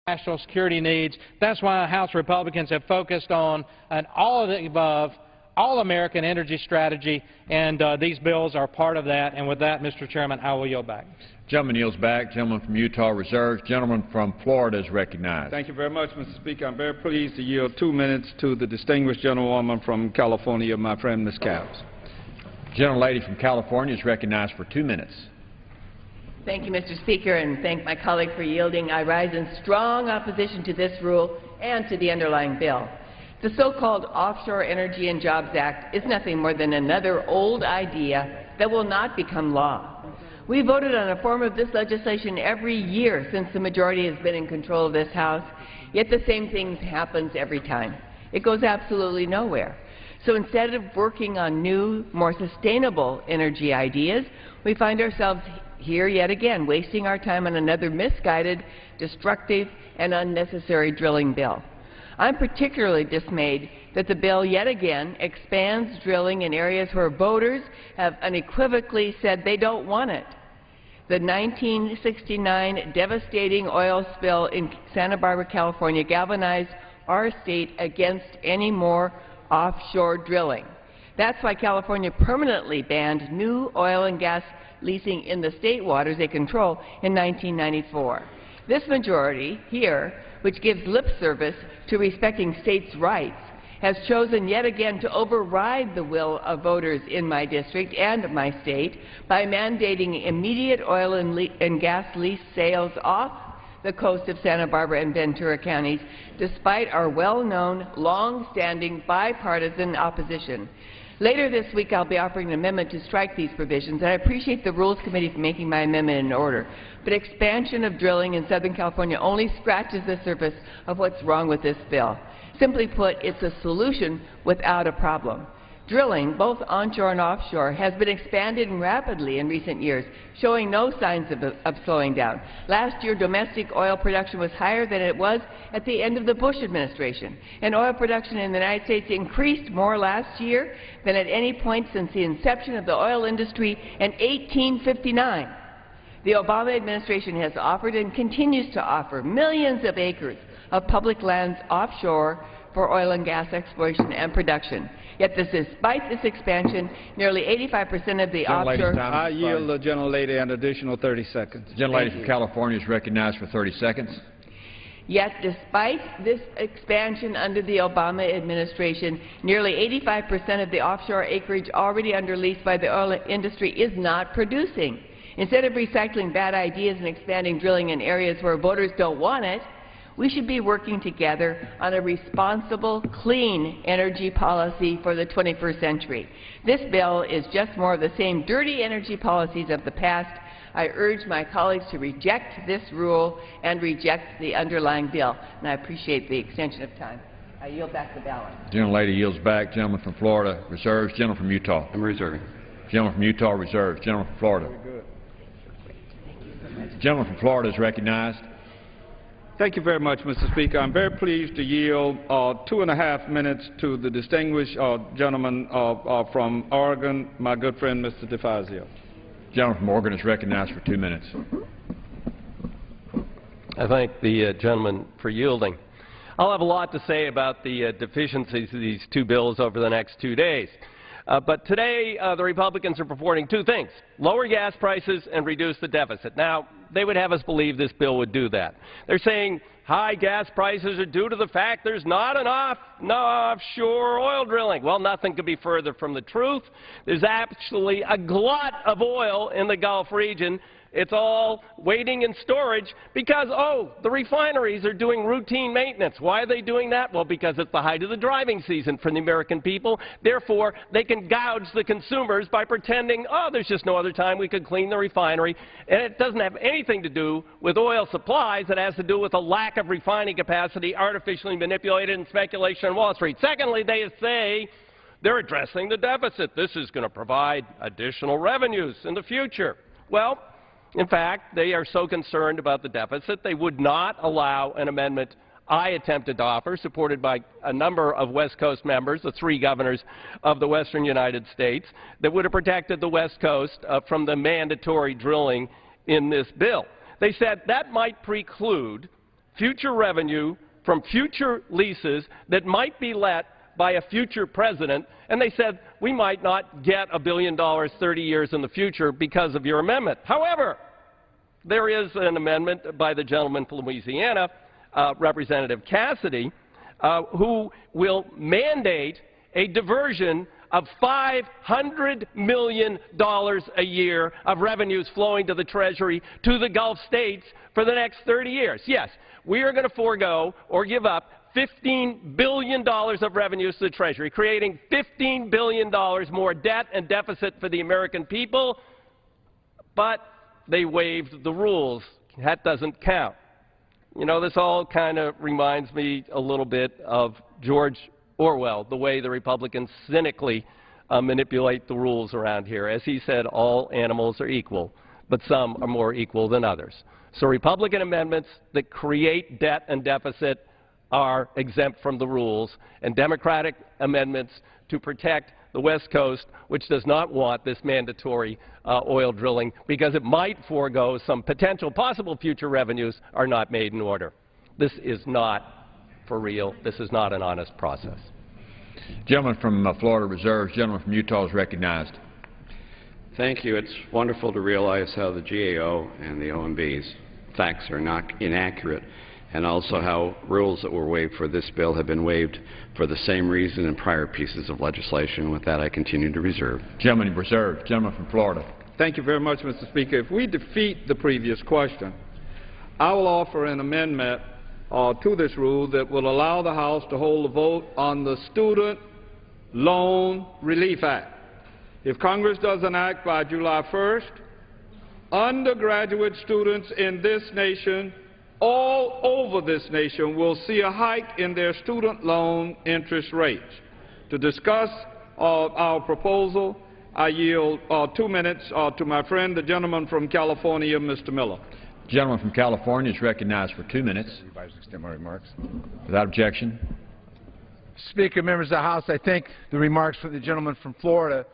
national security needs. That's why House Republicans have focused on an all of the above, all-American energy strategy, and these bills are part of that. And with that, Mr. Chairman, I will yield back. Gentleman yields back. Gentleman from Utah reserves. Gentleman from Florida is recognized. Thank you very much, Mr. Speaker. I'm very pleased to yield 2 minutes to the distinguished gentlewoman from California, my friend Ms. Capps. Gentlelady from California is recognized for 2 minutes. Thank you, Mr. Speaker, and thank my colleague for yielding. I rise in strong opposition to this rule and to the underlying bill. The so-called Offshore Energy and Jobs Act is nothing more than another old idea that will not become law. We voted on a form of this legislation every year since the majority has been in control of this House, yet the same thing happens every time. It goes absolutely nowhere. So instead of working on new, more sustainable energy ideas, we find ourselves here yet again, wasting our time on another misguided, destructive, and unnecessary drilling bill. I'm particularly dismayed that the bill yet again expands drilling in areas where voters have unequivocally said they don't want it. The 1969 devastating oil spill in Santa Barbara, California, galvanized our state against any more offshore drilling. That's why California permanently banned new oil and gas leasing in the state waters they control in 1994. This majority here, which gives lip service to respecting states' rights, has chosen yet again to override the will of voters in my district and my state by mandating immediate oil and gas lease sales off the coast of Santa Barbara and Ventura counties, despite our well-known, long-standing bipartisan opposition. Later this week, I'll be offering an amendment to strike these provisions, and I appreciate the Rules Committee for making my amendment in order. But expansion of drilling in Southern California only scratches the surface of what's wrong with this bill. Simply put, it's a solution without a problem. Drilling, both onshore and offshore, has been expanded rapidly in recent years, showing no signs of slowing down. Last year, domestic oil production was higher than it was at the end of the Bush administration, and oil production in the United States increased more last year than at any point since the inception of the oil industry in 1859. The Obama administration has offered and continues to offer millions of acres of public lands offshore for oil and gas exploration and production. Yet despite this expansion, nearly 85% of the offshore— I yield the gentlelady an additional 30 seconds. The gentlelady from California is recognized for 30 seconds. Yet despite this expansion under the Obama administration, nearly 85% of the offshore acreage already under lease by the oil industry is not producing. Instead of recycling bad ideas and expanding drilling in areas where voters don't want it, we should be working together on a responsible, clean energy policy for the 21st century. This bill is just more of the same dirty energy policies of the past. I urge my colleagues to reject this rule and reject the underlying bill, and I appreciate the extension of time. I yield back the balance. Gentlelady yields back. Gentleman from Florida reserves. Gentleman from Utah. I'm reserving. Gentleman from Utah reserves. Gentleman from Florida. Very good. Gentleman from Florida is recognized. Thank you very much, Mr. Speaker. I'm very pleased to yield 2.5 minutes to the distinguished gentleman from Oregon, my good friend, Mr. DeFazio. Gentleman from Oregon is recognized for 2 minutes. I thank the gentleman for yielding. I'll have a lot to say about the deficiencies of these two bills over the next 2 days. But today, the Republicans are purporting two things: lower gas prices and reduce the deficit. Now, they would have us believe this bill would do that. They're saying high gas prices are due to the fact there's not enough offshore oil drilling. Well, nothing could be further from the truth. There's actually a glut of oil in the Gulf region. It's all waiting in storage because, oh, the refineries are doing routine maintenance. Why are they doing that? Well, because it's the height of the driving season for the American people. Therefore, they can gouge the consumers by pretending, oh, there's just no other time we could clean the refinery. And it doesn't have anything to do with oil supplies. It has to do with a lack of refining capacity artificially manipulated and speculation on Wall Street. Secondly, they say they're addressing the deficit. This is going to provide additional revenues in the future. Well, in fact, they are so concerned about the deficit, they would not allow an amendment I attempted to offer, supported by a number of West Coast members, the 3 governors of the western United States, that would have protected the West Coast from the mandatory drilling in this bill. They said that might preclude future revenue from future leases that might be let by a future president, and they said we might not get $1 billion 30 years in the future because of your amendment. However, there is an amendment by the gentleman from Louisiana, Representative Cassidy, who will mandate a diversion of $500 million a year of revenues flowing to the Treasury to the Gulf states for the next 30 years. Yes, we are going to forego or give up $15 billion of revenues to the Treasury, creating $15 billion more debt and deficit for the American people, but they waived the rules. That doesn't count. You know, this all kind of reminds me a little bit of George Orwell, the way the Republicans cynically manipulate the rules around here. As he said, all animals are equal, but some are more equal than others. So Republican amendments that create debt and deficit are exempt from the rules, and Democratic amendments to protect the West Coast, which does not want this mandatory oil drilling because it might forego some potential possible future revenues, are not made in order. This is not for real. This is not an honest process. Gentleman from Florida reserves. Gentleman from Utah is recognized. Thank you. It's wonderful to realize how the GAO and the OMB's facts are not inaccurate, and also how rules that were waived for this bill have been waived for the same reason in prior pieces of legislation. With that, I continue to reserve. Gentleman reserved. Gentleman from Florida. Thank you very much, Mr. Speaker. If we defeat the previous question, I will offer an amendment to this rule that will allow the House to hold a vote on the Student Loan Relief Act. If Congress doesn't act by July 1st, undergraduate students in this nation, all over this nation, will see a hike in their student loan interest rates. To discuss our proposal, I yield 2 minutes to my friend, the gentleman from California, Mr. Miller. The gentleman from California is recognized for 2 minutes. I extend my remarks. Without objection. Speaker, members of the House, I think the remarks from the gentleman from Florida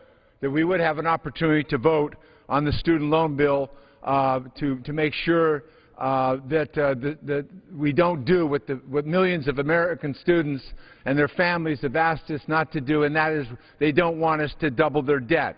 that we would have an opportunity to vote on the student loan bill to make sure that we don't do what millions of American students and their families have asked us not to do, and that is they don't want us to double their debt.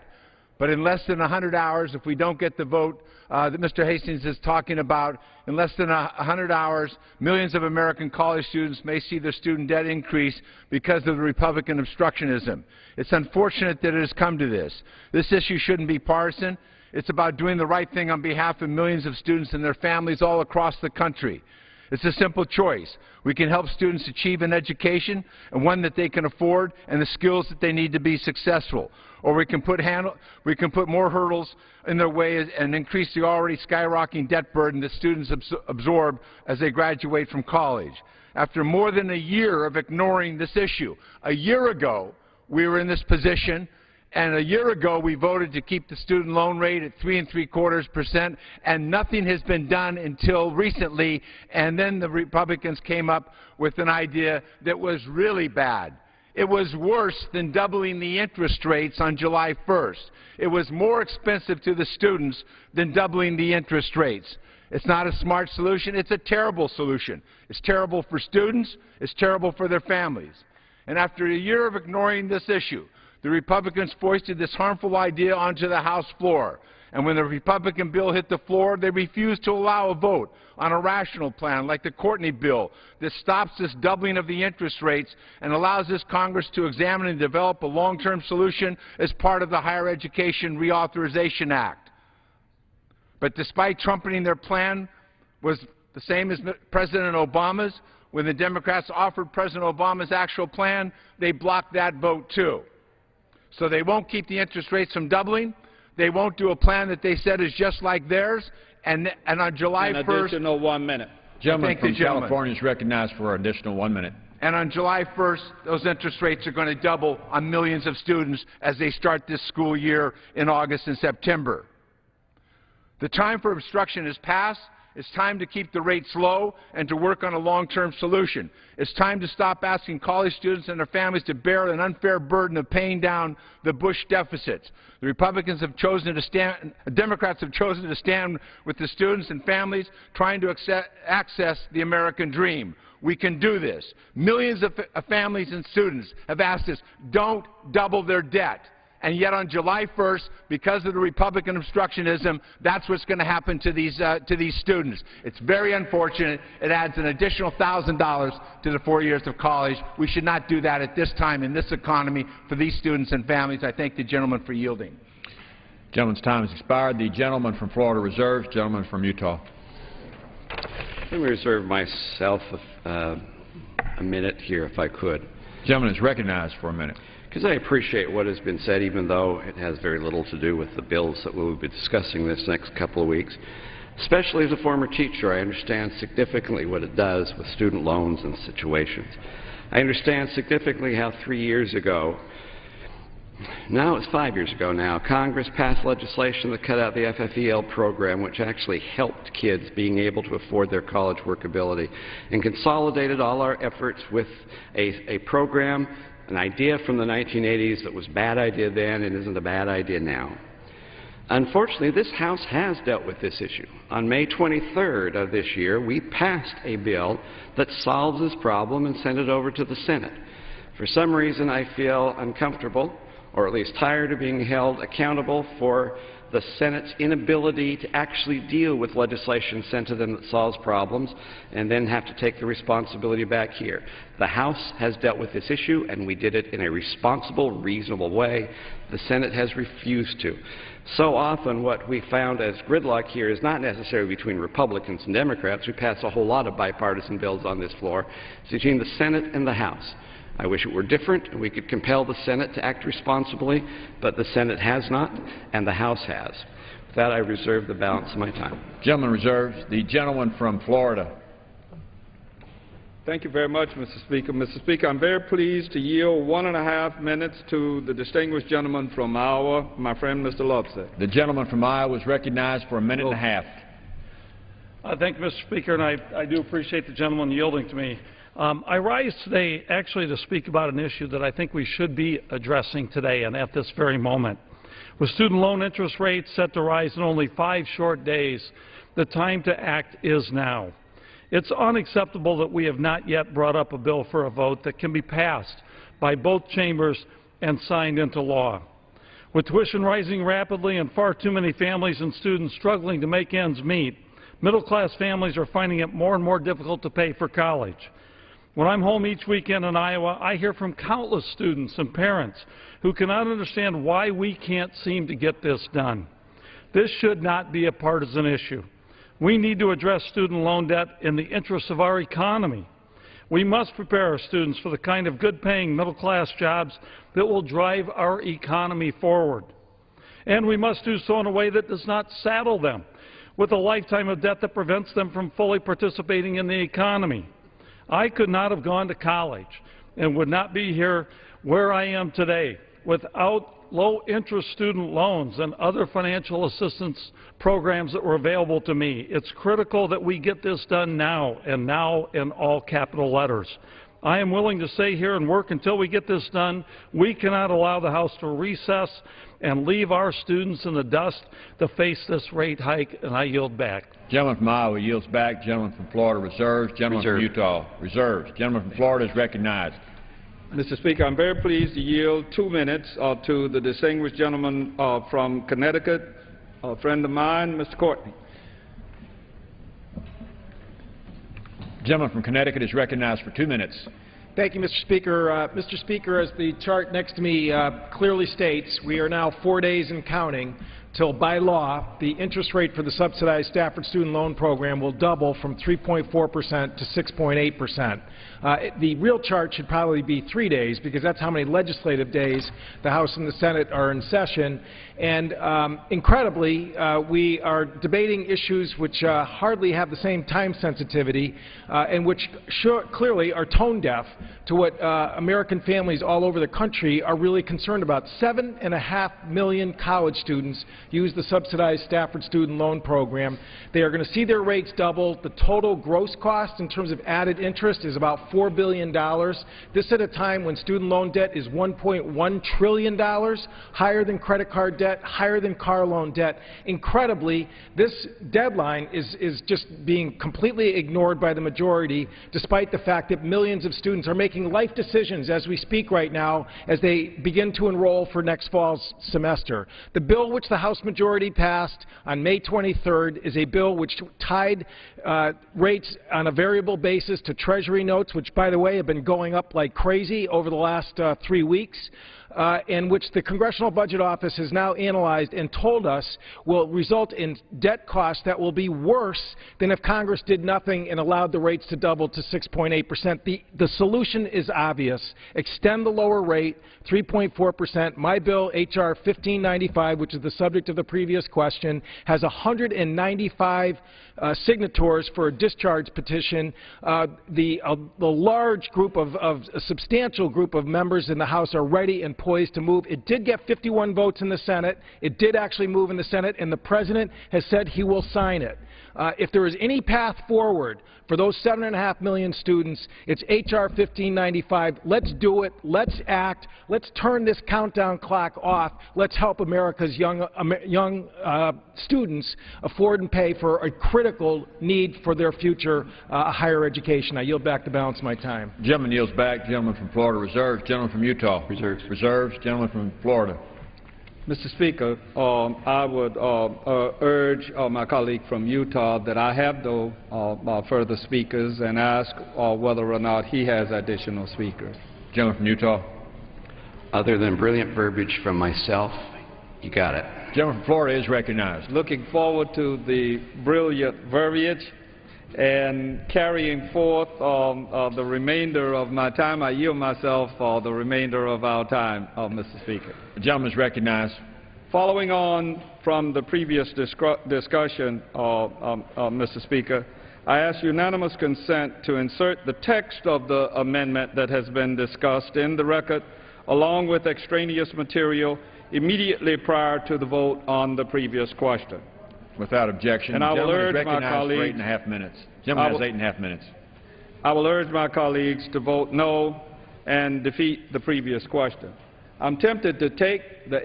But in less than 100 hours, if we don't get the vote that Mr. Hastings is talking about, in less than 100 hours, millions of American college students may see their student debt increase because of the Republican obstructionism. It's unfortunate that it has come to this. This issue shouldn't be partisan. It's about doing the right thing on behalf of millions of students and their families all across the country. It's a simple choice. We can help students achieve an education, and one that they can afford, and the skills that they need to be successful. Or we can put more hurdles in their way and increase the already skyrocketing debt burden that students absorb as they graduate from college. After more than a year of ignoring this issue, a year ago we were in this position, and a year ago we voted to keep the student loan rate at 3.75%, and nothing has been done until recently, and then the Republicans came up with an idea that was really bad. It was worse than doubling the interest rates on July 1st. It was more expensive to the students than doubling the interest rates. It's not a smart solution. It's a terrible solution. It's terrible for students. It's terrible for their families. And after a year of ignoring this issue, the Republicans foisted this harmful idea onto the House floor. And when the Republican bill hit the floor, they refused to allow a vote on a rational plan like the Courtney bill that stops this doubling of the interest rates and allows this Congress to examine and develop a long-term solution as part of the Higher Education Reauthorization Act. But despite trumpeting their plan was the same as President Obama's, when the Democrats offered President Obama's actual plan, they blocked that vote too. So they won't keep the interest rates from doubling. They won't do a plan that they said is just like theirs. And on July 1st... An additional 1 minute. Gentleman from California is recognized for an additional 1 minute. And on July 1st, those interest rates are going to double on millions of students as they start this school year in August and September. The time for obstruction has passed, It's time to keep the rates low and to work on a long-term solution. It's time to stop asking college students and their families to bear an unfair burden of paying down the Bush deficits. The Democrats have chosen to stand with the students and families trying to access the American dream. We can do this. Millions of families and students have asked us, don't double their debt. And yet on July 1st, because of the Republican obstructionism, that's what's going to happen to these students. It's very unfortunate. It adds an additional $1,000 to the 4 years of college. We should not do that at this time in this economy for these students and families. I thank the gentleman for yielding. The gentleman's time has expired. The gentleman from Florida reserves. Gentleman from Utah. Let me reserve myself a minute here, if I could. The gentleman is recognized for a minute. Because I appreciate what has been said, even though it has very little to do with the bills that we'll be discussing this next couple of weeks. Especially as a former teacher, I understand significantly what it does with student loans and situations. I understand significantly how 3 years ago, now it's 5 years ago now, Congress passed legislation that cut out the FFEL program, which actually helped kids being able to afford their college workability, and consolidated all our efforts with a program, an idea from the 1980s that was a bad idea then and isn't a bad idea now. Unfortunately, this House has dealt with this issue. On May 23rd of this year, we passed a bill that solves this problem and sent it over to the Senate. For some reason, I feel uncomfortable, or at least tired of being held accountable for the Senate's inability to actually deal with legislation sent to them that solves problems and then have to take the responsibility back here. The House has dealt with this issue, and we did it in a responsible, reasonable way. The Senate has refused to. So often what we found as gridlock here is not necessarily between Republicans and Democrats. We pass a whole lot of bipartisan bills on this floor. It's between the Senate and the House. I wish it were different and we could compel the Senate to act responsibly, but the Senate has not and the House has. With that, I reserve the balance of my time. Gentleman reserves. The gentleman from Florida. Thank you very much, Mr. Speaker. Mr. Speaker, I'm very pleased to yield 1.5 minutes to the distinguished gentleman from Iowa, my friend Mr. Lovesay. The gentleman from Iowa is recognized for a minute and a half. Thank you, Mr. Speaker, and I do appreciate the gentleman yielding to me. I rise today actually to speak about an issue that I think we should be addressing today and at this very moment. With student loan interest rates set to rise in only 5 short days, the time to act is now. It's unacceptable that we have not yet brought up a bill for a vote that can be passed by both chambers and signed into law. With tuition rising rapidly and far too many families and students struggling to make ends meet, middle-class families are finding it more and more difficult to pay for college. When I'm home each weekend in Iowa, I hear from countless students and parents who cannot understand why we can't seem to get this done. This should not be a partisan issue. We need to address student loan debt in the interests of our economy. We must prepare our students for the kind of good-paying middle-class jobs that will drive our economy forward. And we must do so in a way that does not saddle them with a lifetime of debt that prevents them from fully participating in the economy. I could not have gone to college and would not be here where I am today without low-interest student loans and other financial assistance programs that were available to me. It's critical that we get this done now, and now in all capital letters. I am willing to stay here and work until we get this done. We cannot allow the House to recess and leave our students in the dust to face this rate hike, and I yield back. Gentleman from Iowa yields back. Gentleman from Florida reserves. Gentleman from Utah reserves. Gentleman from Florida is recognized. Mr. Speaker, I'm very pleased to yield 2 minutes to the distinguished gentleman from Connecticut, a friend of mine, Mr. Courtney. Gentleman from Connecticut is recognized for 2 minutes. Thank you, Mr. Speaker. Mr. Speaker, as the chart next to me clearly states, we are now 4 days and counting till, by law, the interest rate for the subsidized Stafford Student Loan Program will double from 3.4% to 6.8%. The real chart should probably be 3 days, because that's how many legislative days the House and the Senate are in session. And incredibly, we are debating issues which hardly have the same time sensitivity and which clearly are tone deaf to what American families all over the country are really concerned about. 7.5 million college students use the subsidized Stafford student loan program. They are going to see their rates double. The total gross cost in terms of added interest is about $4 billion. This at a time when student loan debt is $1.1 trillion, higher than credit card debt, higher than car loan debt. Incredibly, this deadline is just being completely ignored by the majority, despite the fact that millions of students are making life decisions as we speak right now as they begin to enroll for next fall's semester. The bill which the House majority passed on May 23rd is a bill which tied rates on a variable basis to Treasury notes, which, by the way, have been going up like crazy over the last 3 weeks. And which the Congressional Budget Office has now analyzed and told us will result in debt costs that will be worse than if Congress did nothing and allowed the rates to double to 6.8%. The solution is obvious. Extend the lower rate, 3.4%. My bill, H.R. 1595, which is the subject of the previous question, has 195 signatories for a discharge petition. The large group a substantial group of members in the House are ready and poised to move. It did get 51 votes in the Senate. It did actually move in the Senate, and the President has said he will sign it. If there is any path forward for those 7.5 million students, it's H.R. 1595. Let's do it. Let's act. Let's turn this countdown clock off. Let's help America's young students afford and pay for a critical need for their future higher education. I yield back the balance of my time. Gentleman yields back. Gentleman from Florida reserves. Gentleman from Utah reserves. Reserves. Gentleman from Florida. Mr. Speaker, I would urge my colleague from Utah that I have no further speakers and ask whether or not he has additional speakers. Gentleman from Utah. Other than brilliant verbiage from myself, you got it. Gentleman from Florida is recognized. Looking forward to the brilliant verbiage and carrying forth the remainder of my time. I yield myself for the remainder of our time, Mr. Speaker. The gentleman is recognized. Following on from the previous discussion, Mr. Speaker, I ask unanimous consent to insert the text of the amendment that has been discussed in the record, along with extraneous material, immediately prior to the vote on the previous question. Without objection. And I will urge my colleagues. For 8.5 minutes. Gentleman has 8.5 minutes. I will urge my colleagues to vote no and defeat the previous question. I'm tempted to take the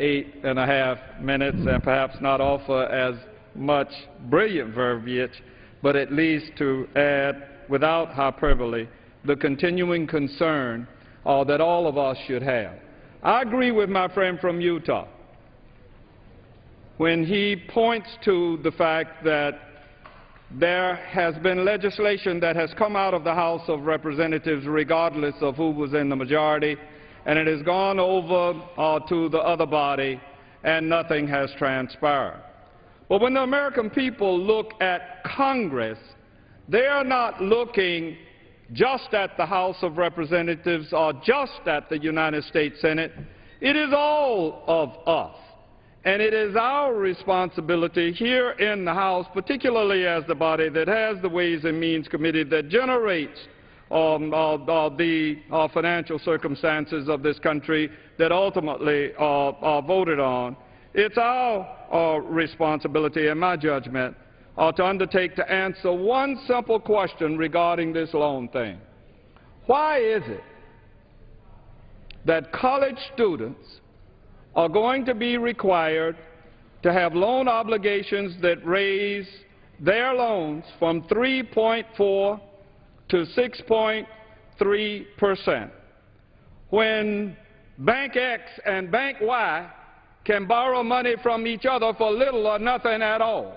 8.5 minutes and perhaps not offer as much brilliant verbiage, but at least to add, without hyperbole, the continuing concern that all of us should have. I agree with my friend from Utah when he points to the fact that there has been legislation that has come out of the House of Representatives regardless of who was in the majority, and it has gone over to the other body, and nothing has transpired. But when the American people look at Congress, they are not looking just at the House of Representatives or just at the United States Senate. It is all of us. And it is our responsibility here in the House, particularly as the body that has the Ways and Means Committee that generates the financial circumstances of this country that ultimately are voted on. It's our responsibility, in my judgment, to undertake to answer one simple question regarding this loan thing. Why is it that college students are going to be required to have loan obligations that raise their loans from 3.4 to 6.3%, when Bank X and Bank Y can borrow money from each other for little or nothing at all?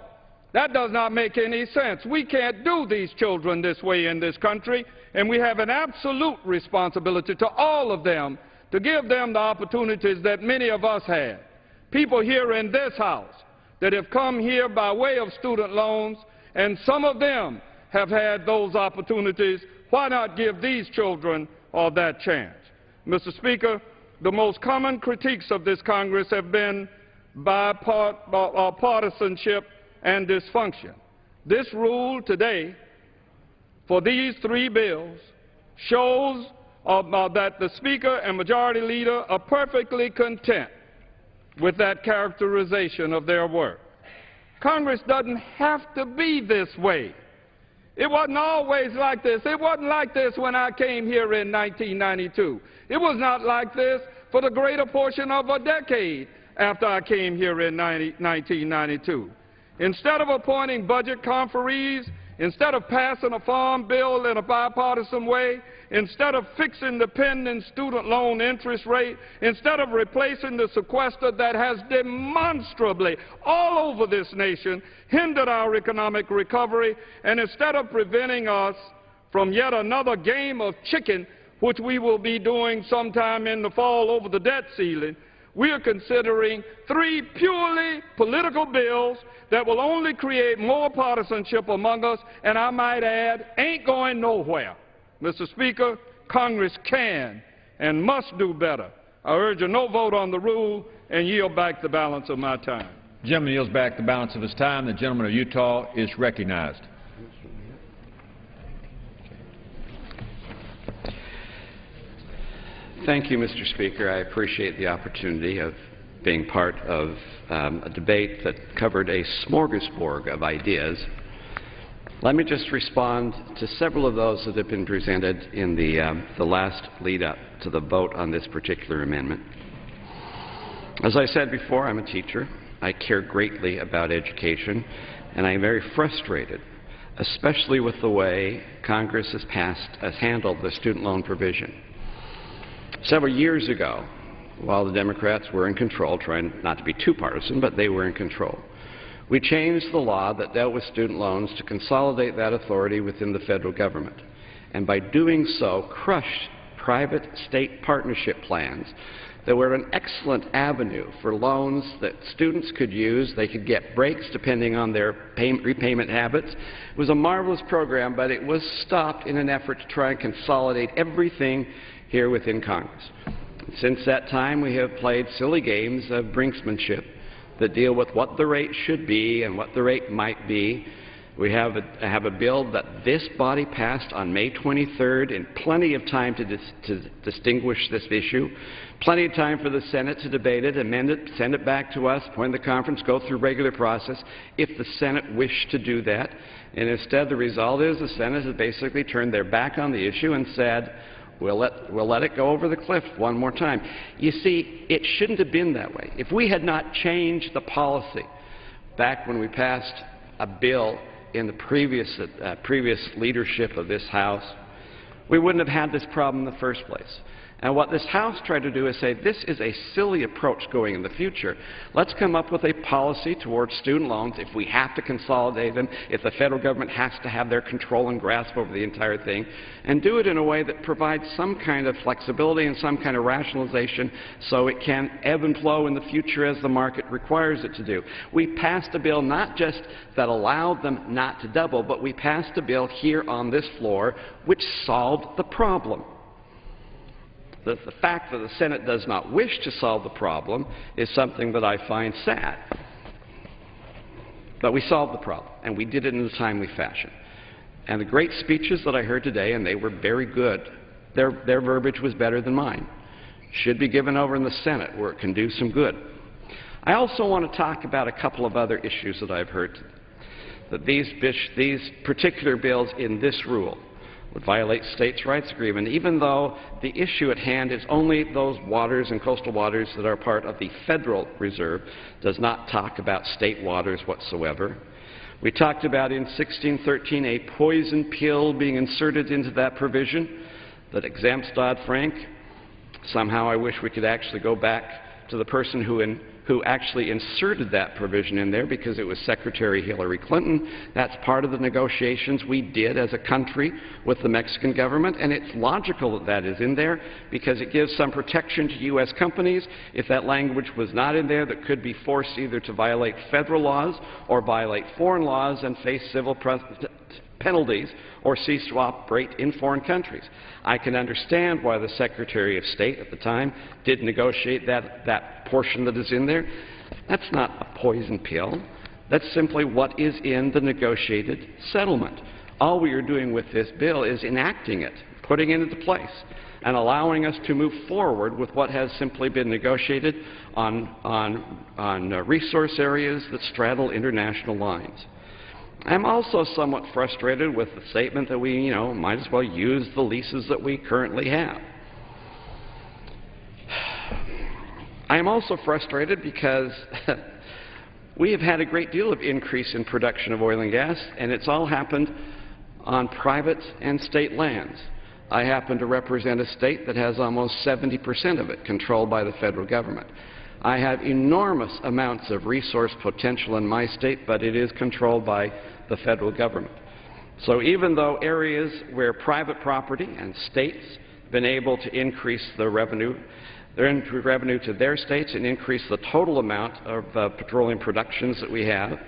That does not make any sense. We can't do these children this way in this country, and we have an absolute responsibility to all of them to give them the opportunities that many of us had. People here in this House that have come here by way of student loans, and some of them have had those opportunities. Why not give these children that chance? Mr. Speaker, the most common critiques of this Congress have been partisanship and dysfunction. This rule today for these three bills shows that the Speaker and Majority Leader are perfectly content with that characterization of their work. Congress doesn't have to be this way. It wasn't always like this. It wasn't like this when I came here in 1992. It was not like this for the greater portion of a decade after I came here in 1992. Instead of appointing budget conferees, instead of passing a farm bill in a bipartisan way, instead of fixing the pending student loan interest rate, instead of replacing the sequester that has demonstrably all over this nation hindered our economic recovery, and instead of preventing us from yet another game of chicken, which we will be doing sometime in the fall over the debt ceiling, we are considering 3 purely political bills that will only create more partisanship among us, and I might add, ain't going nowhere. Mr. Speaker, Congress can and must do better. I urge a no vote on the rule and yield back the balance of my time. The gentleman yields back the balance of his time. The gentleman of Utah is recognized. Thank you, Mr. Speaker. I appreciate the opportunity of being part of a debate that covered a smorgasbord of ideas. Let me just respond to several of those that have been presented in the last lead-up to the vote on this particular amendment. As I said before, I'm a teacher. I care greatly about education, and I am very frustrated, especially with the way Congress has handled the student loan provision. Several years ago, while the Democrats were in control, trying not to be too partisan, but they were in control, we changed the law that dealt with student loans to consolidate that authority within the federal government, and by doing so crushed private state partnership plans that were an excellent avenue for loans that students could use. They could get breaks depending on their repayment habits. It was a marvelous program, but it was stopped in an effort to try and consolidate everything here within Congress. Since that time, we have played silly games of brinksmanship that deal with what the rate should be and what the rate might be. We have a bill that this body passed on May 23rd in plenty of time to distinguish this issue, plenty of time for the Senate to debate it, amend it, send it back to us, appoint the conference, go through regular process if the Senate wished to do that. And instead, the result is the Senate has basically turned their back on the issue and said, We'll let it go over the cliff one more time. You see, it shouldn't have been that way. If we had not changed the policy back when we passed a bill in the previous leadership of this House, we wouldn't have had this problem in the first place. And what this House tried to do is say, this is a silly approach going in the future. Let's come up with a policy towards student loans if we have to consolidate them, if the federal government has to have their control and grasp over the entire thing, and do it in a way that provides some kind of flexibility and some kind of rationalization so it can ebb and flow in the future as the market requires it to do. We passed a bill not just that allowed them not to double, but we passed a bill here on this floor which solved the problem. The fact that the Senate does not wish to solve the problem is something that I find sad. But we solved the problem, and we did it in a timely fashion. And the great speeches that I heard today, and they were very good, their verbiage was better than mine, should be given over in the Senate where it can do some good. I also want to talk about a couple of other issues that I've heard, that these particular bills in this rule would violate states' rights agreement, even though the issue at hand is only those waters and coastal waters that are part of the Federal Reserve, does not talk about state waters whatsoever. We talked about in 1613 a poison pill being inserted into that provision that exempts Dodd-Frank. Somehow I wish we could actually go back to the person who actually inserted that provision in there, because it was Secretary Hillary Clinton. That's part of the negotiations we did as a country with the Mexican government, and it's logical that that is in there because it gives some protection to U.S. companies if that language was not in there that could be forced either to violate federal laws or violate foreign laws and face civil penalties or cease to operate in foreign countries. I can understand why the Secretary of State at the time did negotiate that portion that is in there. That's not a poison pill. That's simply what is in the negotiated settlement. All we are doing with this bill is enacting it. putting it into place and allowing us to move forward with what has simply been negotiated on resource areas that straddle international lines. I'm also somewhat frustrated with the statement that we, might as well use the leases that we currently have. I am also frustrated because we have had a great deal of increase in production of oil and gas, and it's all happened on private and state lands. I happen to represent a state that has almost 70% of it controlled by the federal government. I have enormous amounts of resource potential in my state, but it is controlled by the federal government. So even though areas where private property and states have been able to increase the revenue, to their states and increase the total amount of petroleum productions that we have,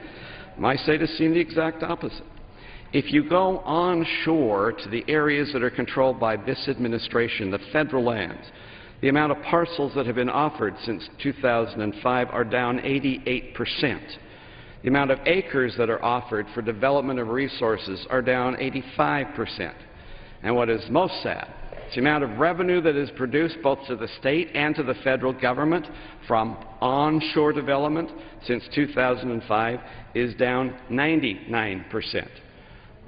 my state has seen the exact opposite. If you go onshore to the areas that are controlled by this administration, the federal lands, the amount of parcels that have been offered since 2005 are down 88%. The amount of acres that are offered for development of resources are down 85%. And what is most sad, the amount of revenue that is produced both to the state and to the federal government from onshore development since 2005 is down 99%.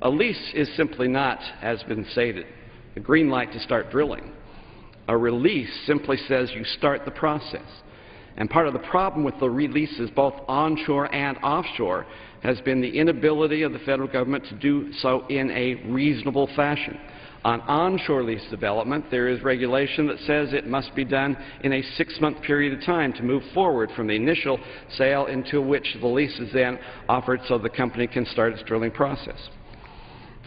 A lease is simply not, as been stated, a green light to start drilling. A release simply says you start the process. And part of the problem with the releases, both onshore and offshore, has been the inability of the federal government to do so in a reasonable fashion. On onshore lease development, there is regulation that says it must be done in a 6-month period of time to move forward from the initial sale into which the lease is then offered so the company can start its drilling process.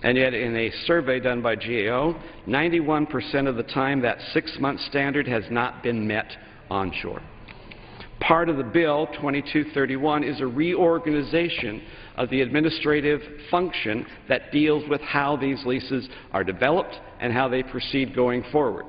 And yet in a survey done by GAO, 91% of the time that 6-month standard has not been met onshore. Part of the bill, 2231, is a reorganization of the administrative function that deals with how these leases are developed and how they proceed going forward.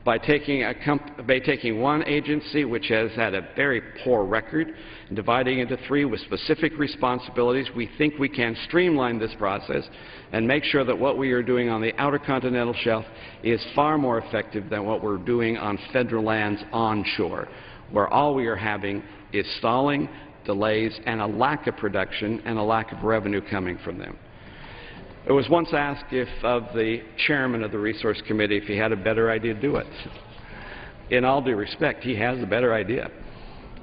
By taking one agency which has had a very poor record and dividing into 3 with specific responsibilities, we think we can streamline this process and make sure that what we are doing on the Outer Continental Shelf is far more effective than what we're doing on federal lands onshore, where all we are having is stalling, delays, and a lack of production and a lack of revenue coming from them. It was once asked of the chairman of the Resource Committee if he had a better idea to do it. In all due respect, he has a better idea.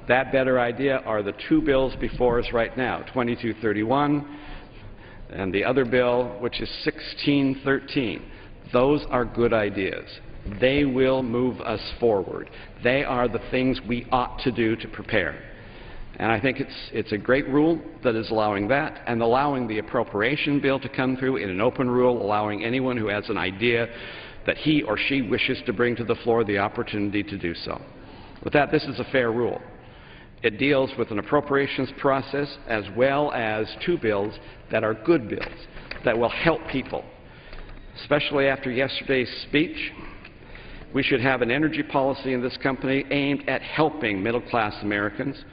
That better idea are the 2 bills before us right now, 2231 and the other bill, which is 1613. Those are good ideas. They will move us forward. They are the things we ought to do to prepare. And I think it's a great rule that is allowing that and allowing the appropriation bill to come through in an open rule, allowing anyone who has an idea that he or she wishes to bring to the floor the opportunity to do so. With that, this is a fair rule. It deals with an appropriations process as well as 2 bills that are good bills, that will help people. Especially after yesterday's speech, we should have an energy policy in this company aimed at helping middle-class Americans,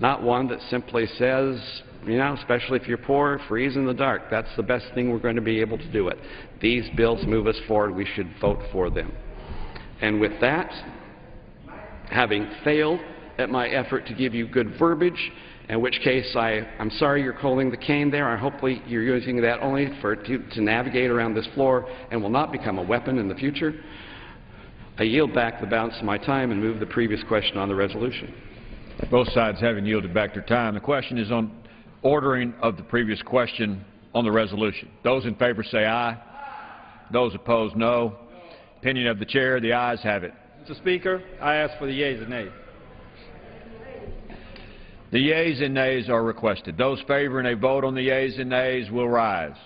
not one that simply says, especially if you're poor, freeze in the dark. That's the best thing we're going to be able to do it. These bills move us forward. We should vote for them. And with that, having failed at my effort to give you good verbiage, in which case I'm sorry you're holding the cane there. Hopefully you're using that only to navigate around this floor and will not become a weapon in the future. I yield back the balance of my time and move the previous question on the resolution. Both sides having yielded back their time. The question is on ordering of the previous question on the resolution. Those in favor say aye. Those opposed, no. Opinion of the chair, the ayes have it. Mr. Speaker, I ask for the yeas and nays. The yeas and nays are requested. Those favoring a vote on the yeas and nays will rise.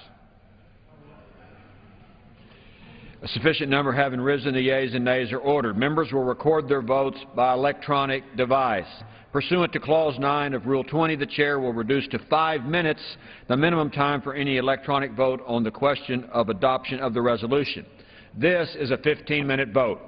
A sufficient number having risen, the yeas and nays are ordered. Members will record their votes by electronic device. Pursuant to Clause 9 of Rule 20, the Chair will reduce to 5 minutes the minimum time for any electronic vote on the question of adoption of the resolution. This is a 15-minute vote.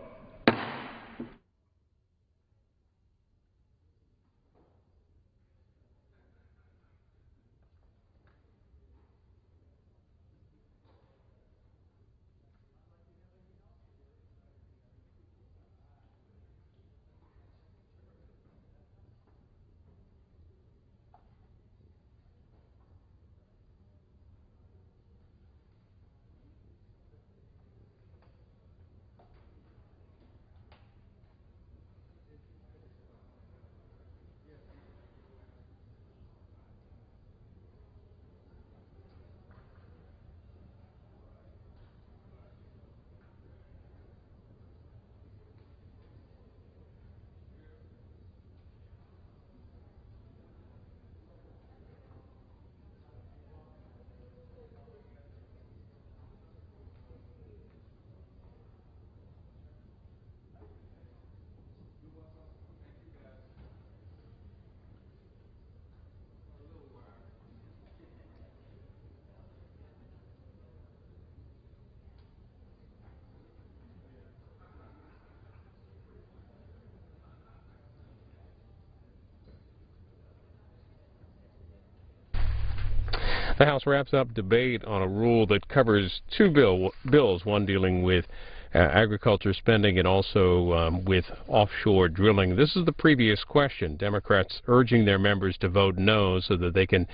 The House wraps up debate on a rule that covers two bills, one dealing with agriculture spending and also with offshore drilling. This is the previous question. Democrats urging their members to vote no so that they can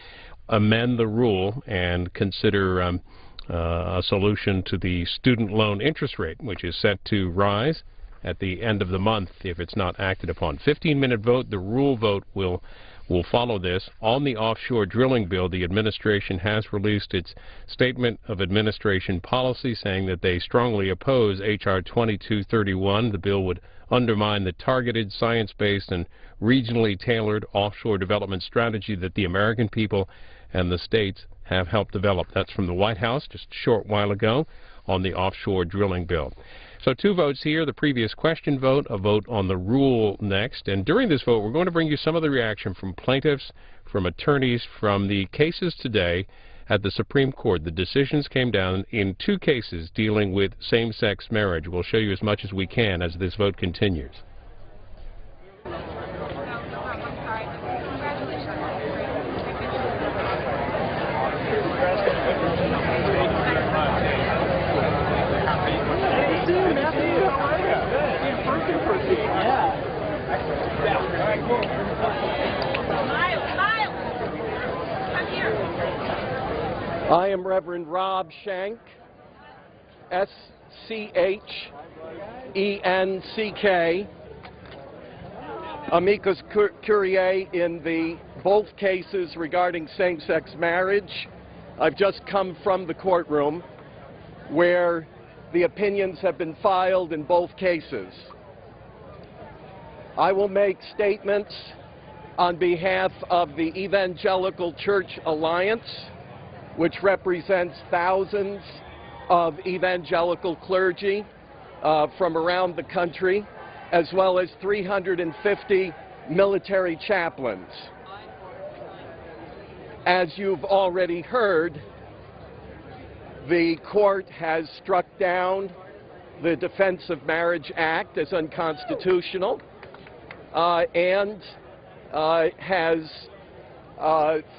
amend the rule and consider a solution to the student loan interest rate, which is set to rise at the end of the month if it's not acted upon. 15-minute vote. The rule vote will follow this. On the offshore drilling bill, the administration has released its statement of administration policy, saying that they strongly oppose H.R. 2231. The bill would undermine the targeted, science-based, and regionally tailored offshore development strategy that the American people and the states have helped develop. That's from the White House just a short while ago on the offshore drilling bill. So two votes here, the previous question vote, a vote on the rule next. And during this vote, we're going to bring you some of the reaction from plaintiffs, from attorneys, from the cases today at the Supreme Court. The decisions came down in two cases dealing with same-sex marriage. We'll show you as much as we can as this vote continues. I am Reverend Rob Schenck, S-C-H-E-N-C-K, amicus curiae in the both cases regarding same-sex marriage. I've just come from the courtroom where the opinions have been filed in both cases. I will make statements on behalf of the Evangelical Church Alliance, which represents thousands of evangelical clergy from around the country, as well as 350 military chaplains. As you've already heard, the court has struck down the Defense of Marriage Act as unconstitutional and has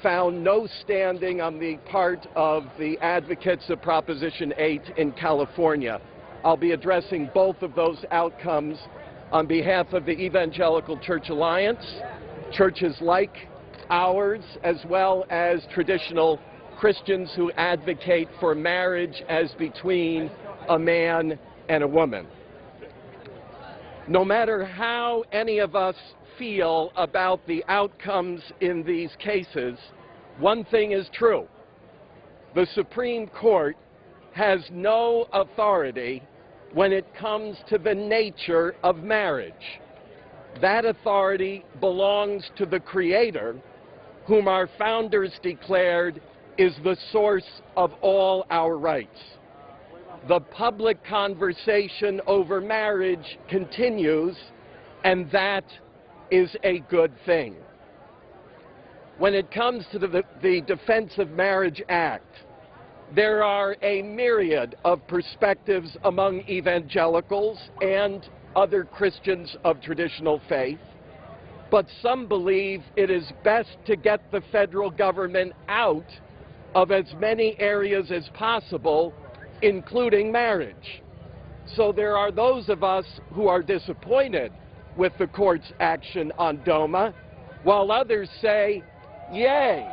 found no standing on the part of the advocates of Proposition 8 in California. I'll be addressing both of those outcomes on behalf of the Evangelical Church Alliance, churches like ours, as well as traditional Christians who advocate for marriage as between a man and a woman. No matter how any of us feel about the outcomes in these cases, one thing is true. The Supreme Court has no authority when it comes to the nature of marriage. That authority belongs to the Creator, whom our founders declared is the source of all our rights. The public conversation over marriage continues, and that is a good thing. When it comes to the Defense of Marriage Act, there are a myriad of perspectives among evangelicals and other Christians of traditional faith, but some believe it is best to get the federal government out of as many areas as possible, including marriage. So there are those of us who are disappointed with the court's action on DOMA, while others say, yay,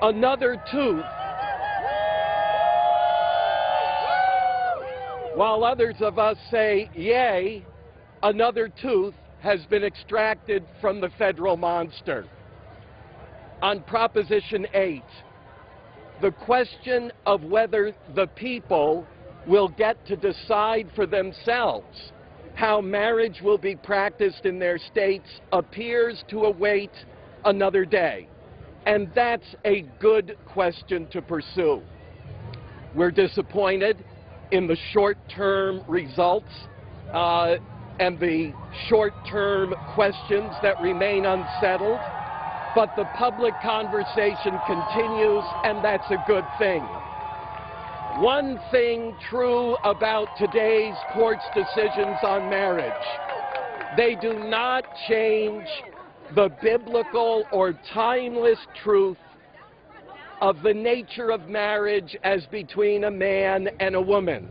another tooth. While others of us say, yay, another tooth has been extracted from the federal monster. On Proposition 8, the question of whether the people will get to decide for themselves how marriage will be practiced in their states appears to await another day. And that's a good question to pursue. We're disappointed in the short-term results and the short-term questions that remain unsettled, but the public conversation continues, and that's a good thing. One thing true about today's court's decisions on marriage: they do not change the biblical or timeless truth of the nature of marriage as between a man and a woman.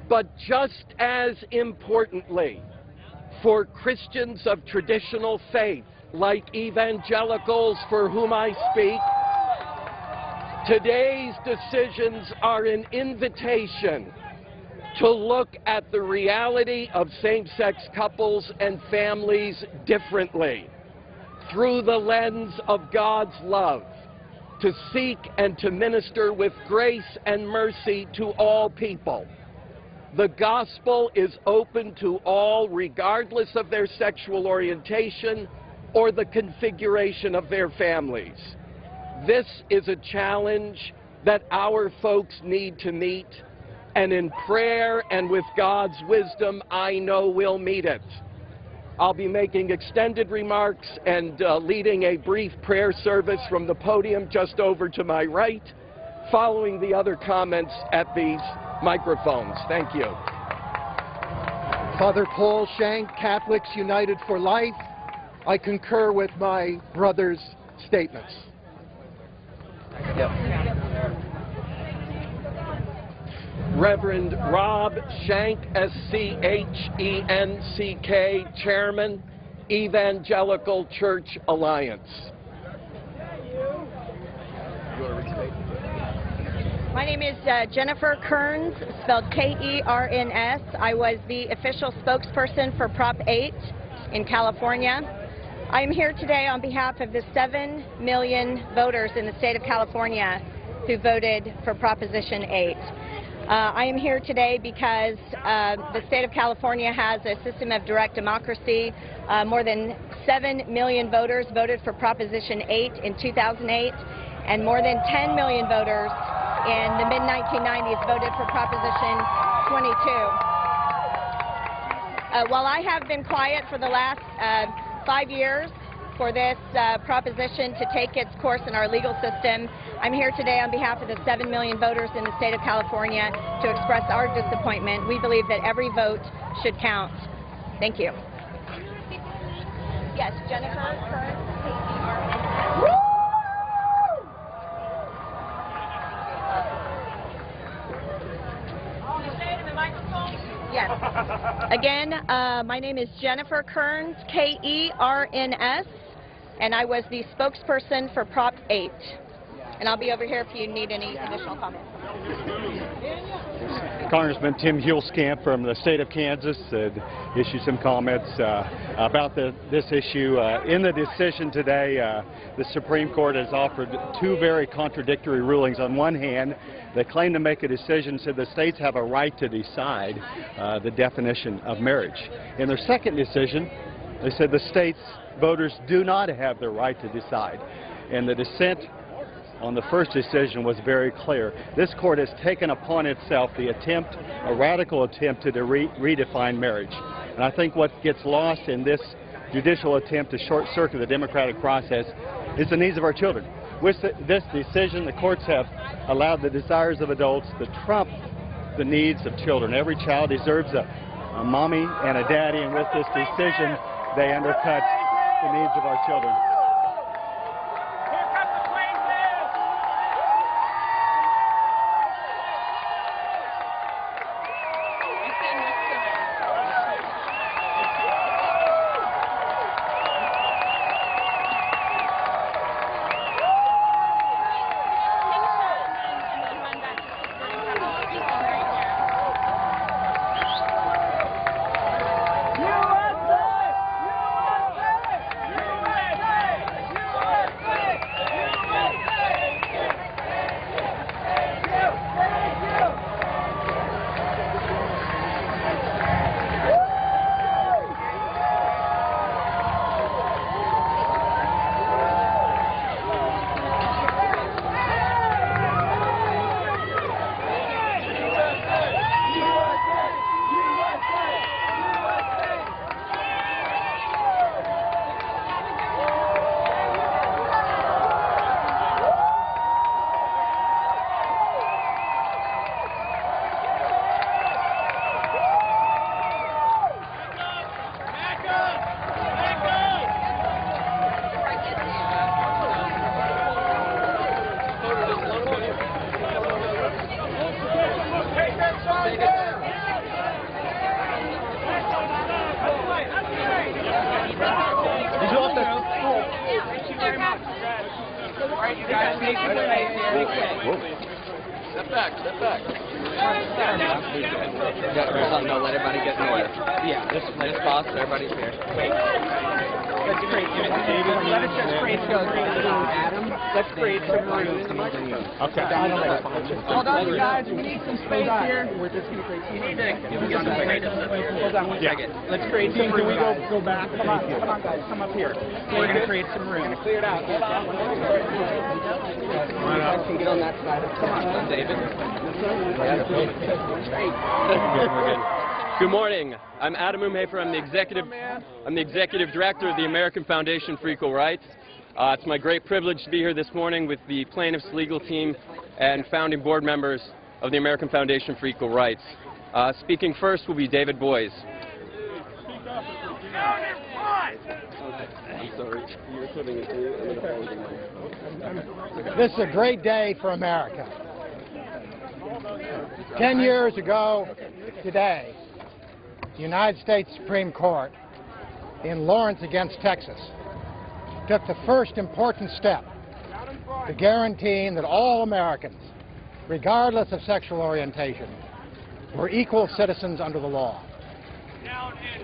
But just as importantly, for Christians of traditional faith, like evangelicals for whom I speak, today's decisions are an invitation to look at the reality of same-sex couples and families differently, through the lens of God's love, to seek and to minister with grace and mercy to all people. The gospel is open to all, regardless of their sexual orientation or the configuration of their families. This is a challenge that our folks need to meet, and in prayer and with God's wisdom, I know we'll meet it. I'll be making extended remarks and leading a brief prayer service from the podium just over to my right, following the other comments at these microphones. Thank you. Father Paul Shank, Catholics United for Life. I concur with my brother's statements. Reverend Rob Shank, S-C-H-E-N-C-K, Chairman, Evangelical Church Alliance. My name is Jennifer Kearns, spelled K-E-R-N-S. I was the official spokesperson for Prop 8 in California. I am here today on behalf of the 7 million voters in the state of California who voted for Proposition 8. I am here today because the state of California has a system of direct democracy. More than 7 million voters voted for Proposition 8 in 2008, and more than 10 million voters in the mid-1990s voted for Proposition 22. While I have been quiet for the last 5 years for this proposition to take its course in our legal system, I'm here today on behalf of the 7 million voters in the state of California to express our disappointment. We believe that every vote should count. Thank you. Yes, Jennifer Kearns, K-E-R-N-S. Yes. Again, my name is Jennifer Kearns, K-E-R-N-S, and I was the spokesperson for Prop 8. And I'll be over here if you need any additional comments. Congressman Tim Hulskamp from the state of Kansas issued some comments about this issue. In the decision today, the Supreme Court has offered two very contradictory rulings. On one hand, they claim to make a decision, said the states have a right to decide the definition of marriage. In their second decision, they said the states' voters do not have the right to decide. And the dissent on the first decision was very clear. This court has taken upon itself the attempt, a radical attempt to redefine marriage. And I think what gets lost in this judicial attempt to short-circuit the democratic process is the needs of our children. With this decision, the courts have allowed the desires of adults to trump the needs of children. Every child deserves a mommy and a daddy, and with this decision, they undercut the needs of our children. Step back, step back. No, let everybody get in order. Yeah, just pause so everybody's here. Let's create some room. Let us just create some room, Adam. Let's create some room. Okay. Hold on, guys. We need some space here. We're just going to create some room. Hold on one second. Let's create some room. Can we go back? Come on, guys. Come up here. We're going to create some room. We're going to clear it out. Hold on. Can get on that side. Come on, David. Good morning. I'm Adam Umhafer. I'm the executive director of the American Foundation for Equal Rights. It's my great privilege to be here this morning with the plaintiffs' legal team and founding board members of the American Foundation for Equal Rights. Speaking first will be David Boies. I'm sorry. You're putting it through. This is a great day for America. 10 years ago today, the United States Supreme Court in Lawrence against Texas took the first important step to guaranteeing that all Americans, regardless of sexual orientation, were equal citizens under the law.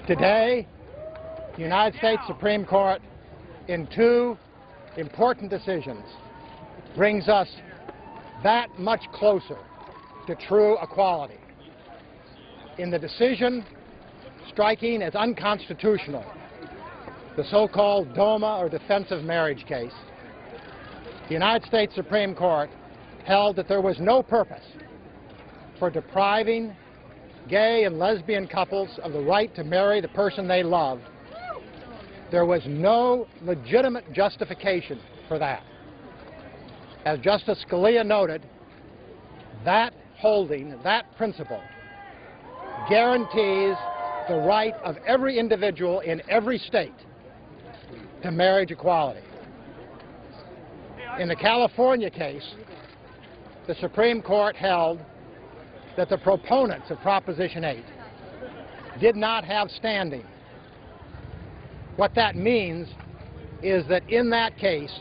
Today, the United States Supreme Court, in two important decisions, brings us that much closer to true equality. In the decision striking as unconstitutional the so-called DOMA, or defensive marriage case, the United States Supreme Court held that there was no purpose for depriving gay and lesbian couples of the right to marry the person they love. There was no legitimate justification for that. As Justice Scalia noted, that holding, that principle, guarantees the right of every individual in every state to marriage equality. In the California case, the Supreme Court held that the proponents of Proposition 8 did not have standing. What that means is that in that case,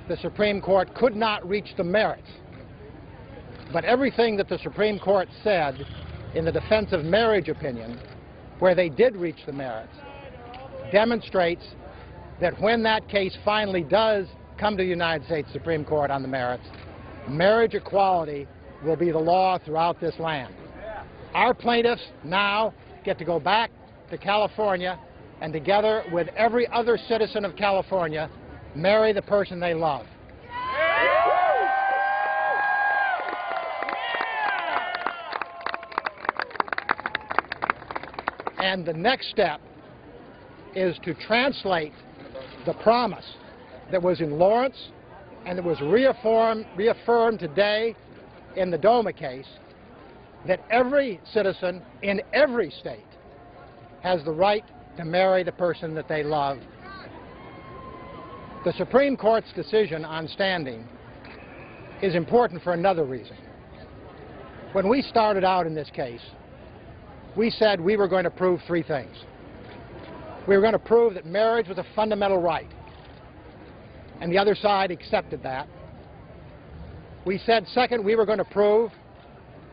the Supreme Court could not reach the merits. But everything that the Supreme Court said in the defensive marriage opinion, where they did reach the merits, demonstrates that when that case finally does come to the United States Supreme Court on the merits, marriage equality will be the law throughout this land. Our plaintiffs now get to go back to California and, together with every other citizen of California, marry the person they love. And the next step is to translate the promise that was in Lawrence and that was reaffirmed today in the DOMA case, that every citizen in every state has the right to marry the person that they love. The Supreme Court's decision on standing is important for another reason. When we started out in this case, we said we were going to prove three things. We were going to prove that marriage was a fundamental right, and the other side accepted that. We said, second, we were going to prove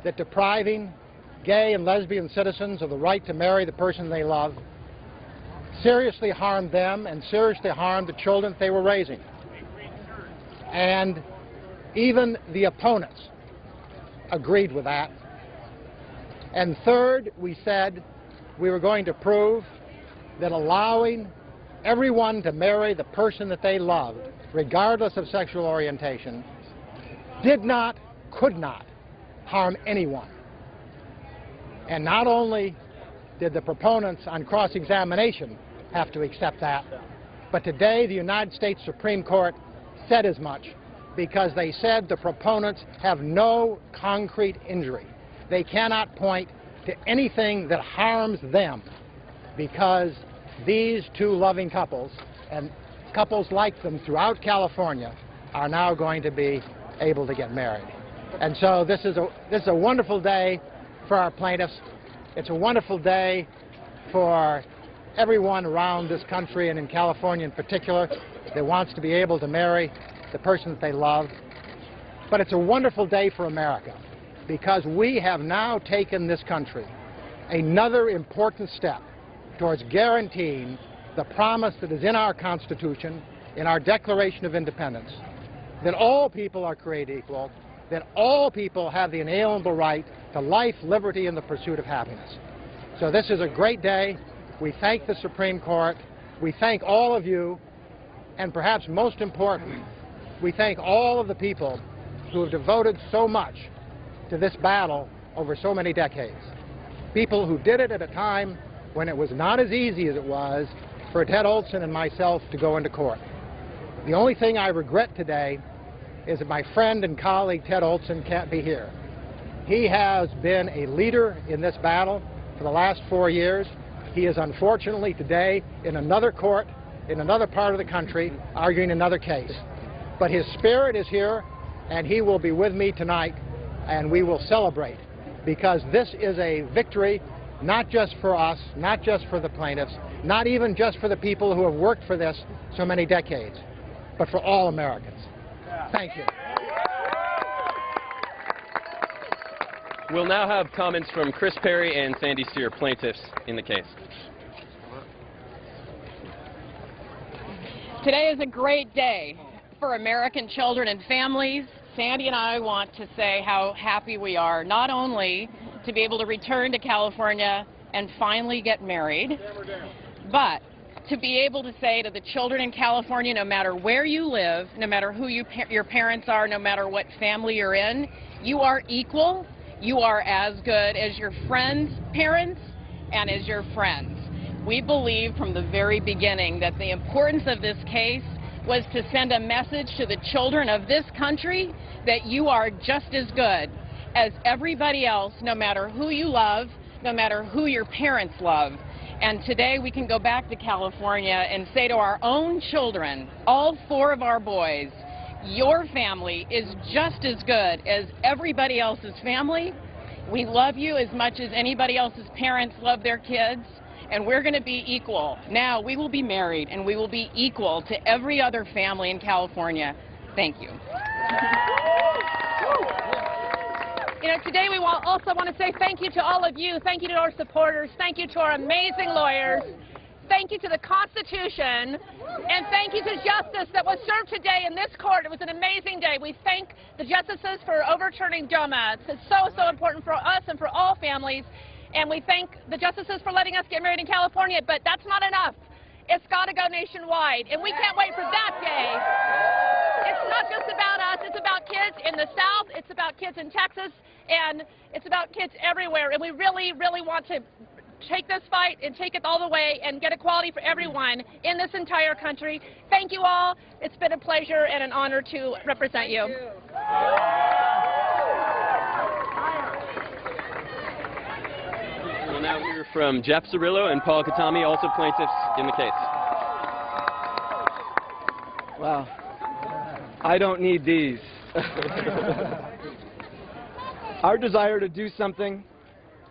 that depriving gay and lesbian citizens of the right to marry the person they love seriously harmed them and seriously harmed the children that they were raising. And even the opponents agreed with that. And third, we said we were going to prove that allowing everyone to marry the person that they loved, regardless of sexual orientation, did not, could not harm anyone. And not only did the proponents on cross-examination have to accept that, but today the United States Supreme Court said as much, because they said the proponents have no concrete injury. They cannot point to anything that harms them, because these two loving couples and couples like them throughout California are now going to be able to get married. And so this is a wonderful day for our plaintiffs. It's a wonderful day for everyone around this country, and in California in particular, that wants to be able to marry the person that they love. But it's a wonderful day for America because we have now taken this country another important step towards guaranteeing the promise that is in our Constitution, in our Declaration of Independence, that all people are created equal, that all people have the inalienable right to life, liberty, and the pursuit of happiness. So this is a great day. We thank the Supreme Court. We thank all of you. And perhaps most important, we thank all of the people who have devoted so much to this battle over so many decades. People who did it at a time when it was not as easy as it was for Ted Olson and myself to go into court. The only thing I regret today is that my friend and colleague Ted Olson can't be here. He has been a leader in this battle for the last 4 years. He is unfortunately today in another court, in another part of the country, arguing another case. But his spirit is here, and he will be with me tonight, and we will celebrate, because this is a victory not just for us, not just for the plaintiffs, not even just for the people who have worked for this so many decades, but for all Americans. Thank you. We'll now have comments from Chris Perry and Sandy Steer, plaintiffs in the case. Today is a great day for American children and families. Sandy and I want to say how happy we are, not only to be able to return to California and finally get married, but to be able to say to the children in California, no matter where you live, no matter who your parents are, no matter what family you're in, you are equal, you are as good as your friends' parents and as your friends. We believe from the very beginning that the importance of this case was to send a message to the children of this country that you are just as good as everybody else, no matter who you love, no matter who your parents love. And today we can go back to California and say to our own children, all 4 of our boys, your family is just as good as everybody else's family. We love you as much as anybody else's parents love their kids, and we're going to be equal. Now we will be married, and we will be equal to every other family in California. Thank you. You know, today we also want to say thank you to all of you. Thank you to our supporters. Thank you to our amazing lawyers. Thank you to the Constitution. And thank you to justice that was served today in this court. It was an amazing day. We thank the justices for overturning DOMA. It's so important for us and for all families. And we thank the justices for letting us get married in California. But that's not enough. It's got to go nationwide. And we can't wait for that day. It's not just about us. It's about kids in the South. It's about kids in Texas. And it's about kids everywhere. And we really want to take this fight and take it all the way and get equality for everyone in this entire country. Thank you all. It's been a pleasure and an honor to represent you. We'll now hear from Jeff Cirillo and Paul Katami, also plaintiffs in the case. Wow. I don't need these. Our desire to do something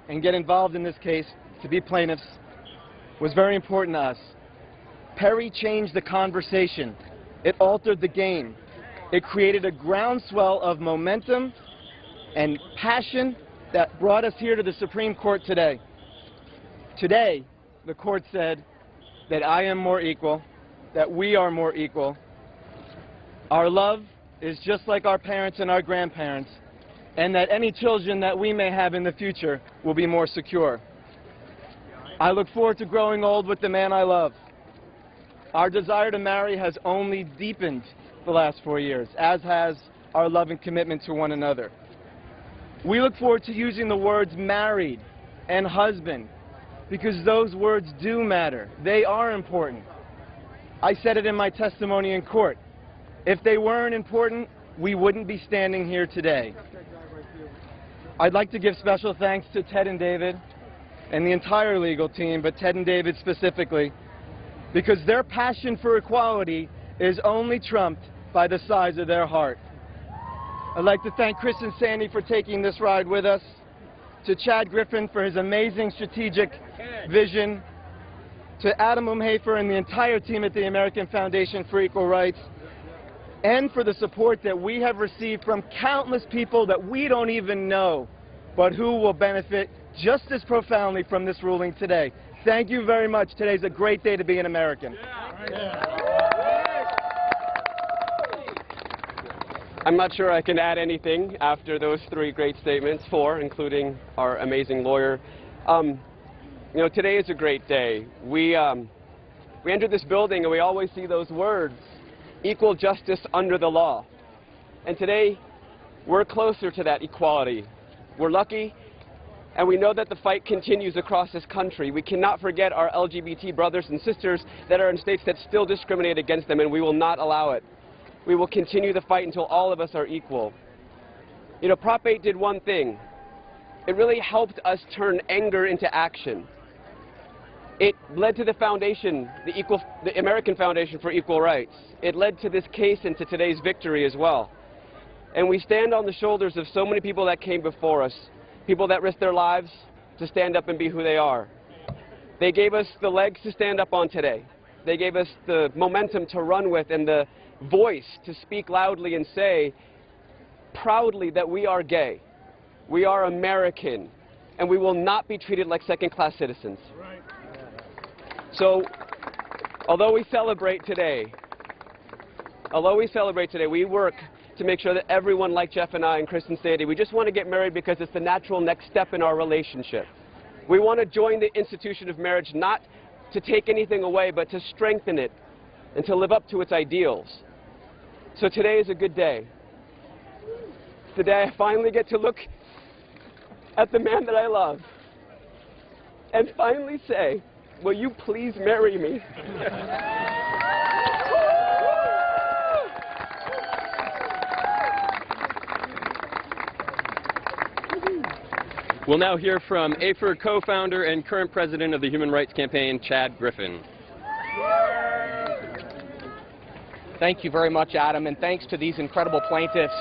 and get involved in this case, to be plaintiffs, was very important to us. Perry changed the conversation. It altered the game. It created a groundswell of momentum and passion that brought us here to the Supreme Court today. Today, the court said that I am more equal, that we are more equal. Our love is just like our parents and our grandparents, and that any children that we may have in the future will be more secure. I look forward to growing old with the man I love. Our desire to marry has only deepened the last 4 years, as has our love and commitment to one another. We look forward to using the words married and husband, because those words do matter. They are important. I said it in my testimony in court. If they weren't important, we wouldn't be standing here today. I'd like to give special thanks to Ted and David and the entire legal team, but Ted and David specifically, because their passion for equality is only trumped by the size of their heart. I'd like to thank Chris and Sandy for taking this ride with us, to Chad Griffin for his amazing strategic vision, to Adam Umhafer and the entire team at the American Foundation for Equal Rights, and for the support that we have received from countless people that we don't even know, but who will benefit just as profoundly from this ruling today. Thank you very much. Today's a great day to be an American. I'm not sure I can add anything after those three great statements, four, including our amazing lawyer. You know, today is a great day. We entered this building and we always see those words, equal justice under the law. And today, we're closer to that equality. We're lucky, and we know that the fight continues across this country. We cannot forget our LGBT brothers and sisters that are in states that still discriminate against them, and we will not allow it. We will continue the fight until all of us are equal. You know, Prop 8 did one thing. It really helped us turn anger into action. It led to the foundation, the American Foundation for Equal Rights. It led to this case and to today's victory as well. And we stand on the shoulders of so many people that came before us, people that risked their lives to stand up and be who they are. They gave us the legs to stand up on today. They gave us the momentum to run with and the voice to speak loudly and say proudly that we are gay, we are American, and we will not be treated like second-class citizens. So, although we celebrate today, we work to make sure that everyone like Jeff and I and Kristen stated, we just want to get married because it's the natural next step in our relationship. We want to join the institution of marriage not to take anything away, but to strengthen it and to live up to its ideals. So today is a good day. It's the day I finally get to look at the man that I love and finally say, will you please marry me? We'll now hear from AFER co-founder and current president of the Human Rights Campaign, Chad Griffin. Thank you very much, Adam, and thanks to these incredible plaintiffs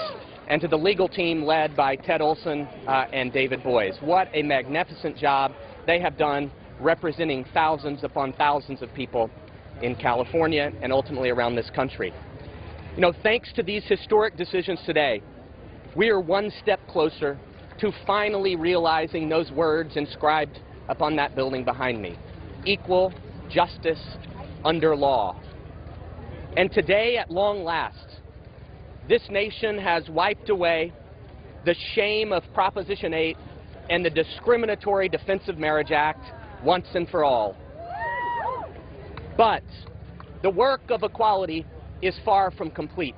and to the legal team led by Ted Olson and David Boies. What a magnificent job they have done representing thousands upon thousands of people in California and ultimately around this country. You know, thanks to these historic decisions today, we are one step closer to finally realizing those words inscribed upon that building behind me. Equal justice under law. And today, at long last, this nation has wiped away the shame of Proposition 8 and the discriminatory Defense of Marriage Act once and for all. But the work of equality is far from complete.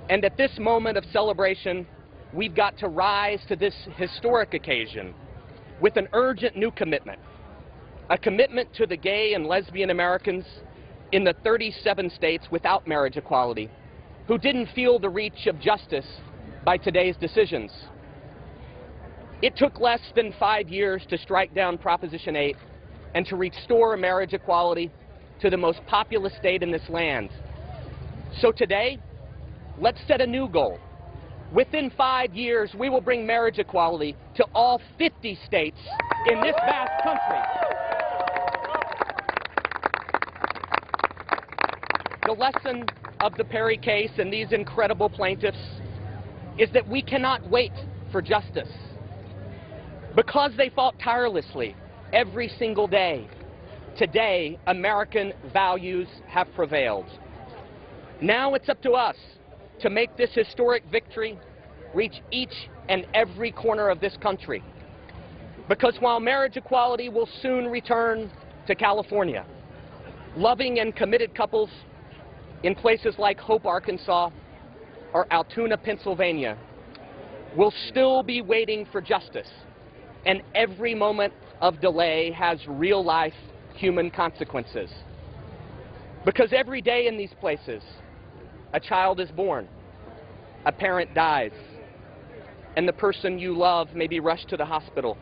And at this moment of celebration, we've got to rise to this historic occasion with an urgent new commitment, a commitment to the gay and lesbian Americans in the 37 states without marriage equality who didn't feel the reach of justice by today's decisions. It took less than 5 years to strike down Proposition 8 and to restore marriage equality to the most populous state in this land. So today, let's set a new goal. Within 5 years, we will bring marriage equality to all 50 states in this vast country. The lesson of the Perry case and these incredible plaintiffs is that we cannot wait for justice. Because they fought tirelessly every single day, today American values have prevailed. Now it's up to us to make this historic victory reach each and every corner of this country. Because while marriage equality will soon return to California, loving and committed couples in places like Hope, Arkansas, or Altoona, Pennsylvania, will still be waiting for justice, and every moment of delay has real-life human consequences. Because every day in these places, a child is born, a parent dies, and the person you love may be rushed to the hospital.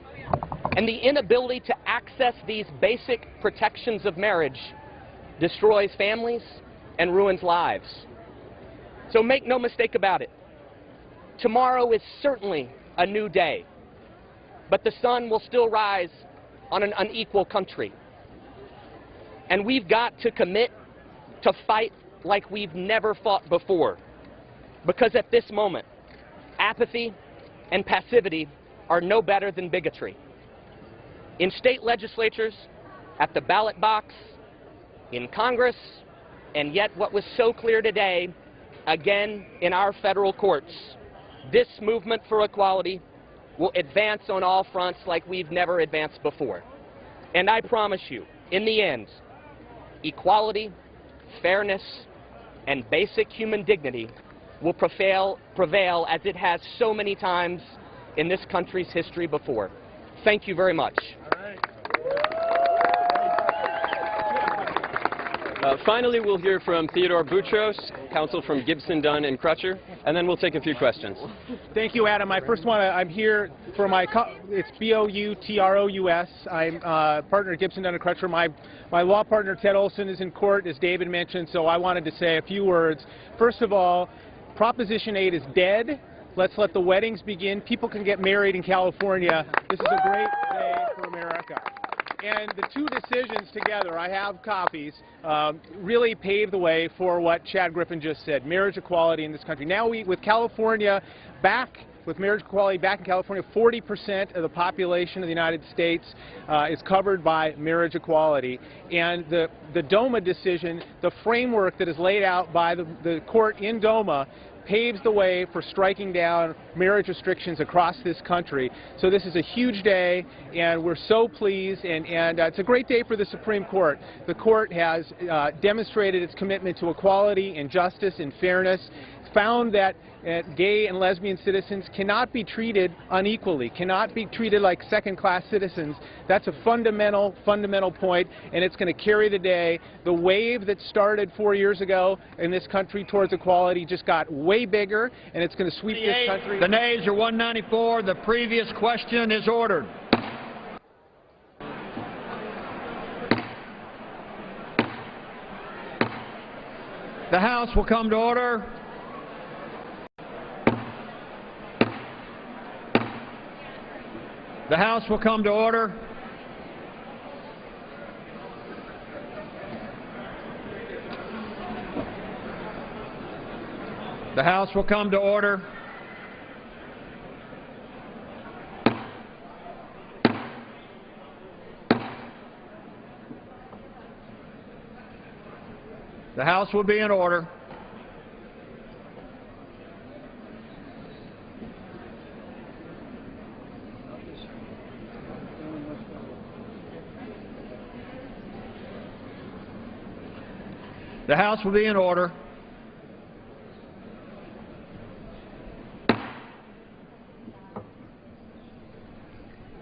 And the inability to access these basic protections of marriage destroys families and ruins lives. So make no mistake about it. Tomorrow is certainly a new day, but the sun will still rise on an unequal country. And we've got to commit to fight like we've never fought before. Because at this moment, apathy and passivity are no better than bigotry. In state legislatures, at the ballot box, in Congress, and yet what was so clear today, again in our federal courts, this movement for equality will advance on all fronts like we've never advanced before. And I promise you, in the end, equality, fairness, and basic human dignity will prevail as it has so many times in this country's history before. Thank you very much. Finally, we'll hear from Theodore Boutros, counsel from Gibson, Dunn and Crutcher, and then we'll take a few questions. Thank you, Adam. I'm here for it's B-O-U-T-R-O-U-S. I'm partner at Gibson, Dunn and Crutcher. My law partner, Ted Olson, is in court, as David mentioned, so I wanted to say a few words. First of all, Proposition 8 is dead. Let's let the weddings begin. People can get married in California. This is a great day for America. And the two decisions together, I have copies, really pave the way for what Chad Griffin just said, marriage equality in this country. Now with California back, with marriage equality back in California, 40% of the population of the United States is covered by marriage equality. And the DOMA decision, the framework that is laid out by the court in DOMA, paves the way for striking down marriage restrictions across this country. So this is a huge day, and we're so pleased, and it's a great day for the Supreme Court. The court has demonstrated its commitment to equality and justice and fairness, found that gay and lesbian citizens cannot be treated unequally, cannot be treated like second-class citizens. That's a fundamental point, and it's going to carry the day. The wave that started 4 years ago in this country towards equality just got way bigger, and it's going to sweep this country. The nays are 194. The previous question is ordered. The House will come to order. The House will come to order. The House will come to order. The House will be in order. The House will be in order.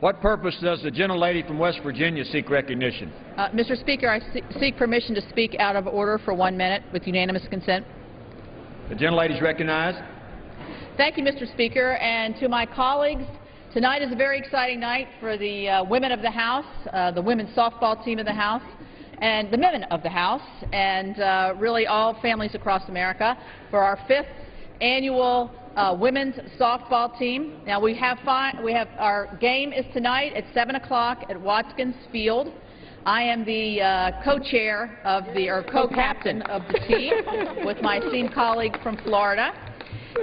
What purpose does the gentlelady from West Virginia seek recognition? Mr. Speaker, I seek permission to speak out of order for 1 minute with unanimous consent. The gentlelady is recognized. Thank you, Mr. Speaker, and to my colleagues. Tonight is a very exciting night for the women of the House, the women's softball team of the House, and the men of the House, and really all families across America for our 5th annual women's softball team. Now we have our game is tonight at 7 o'clock at Watkins Field. I am the co-chair of or co-captain of the team with my esteemed colleague from Florida.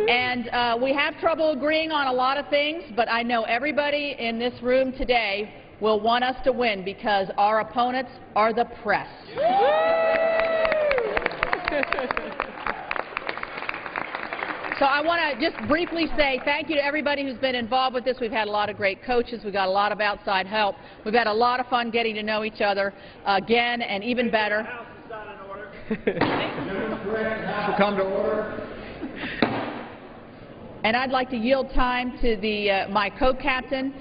And we have trouble agreeing on a lot of things, but I know everybody in this room today will want us to win because our opponents are the press. So I want to just briefly say thank you to everybody who's been involved with this. We've had a lot of great coaches. We've got a lot of outside help. We've had a lot of fun getting to know each other again and even better. Will come to order. And I'd like to yield time to my co-captain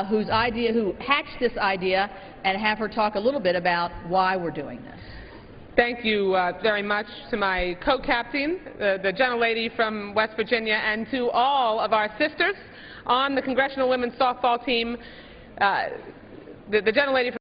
who hatched this idea and have her talk a little bit about why we're doing this. Thank you very much to my co-captain, the gentlelady from West Virginia, and to all of our sisters on the Congressional Women's Softball Team. The gentlelady from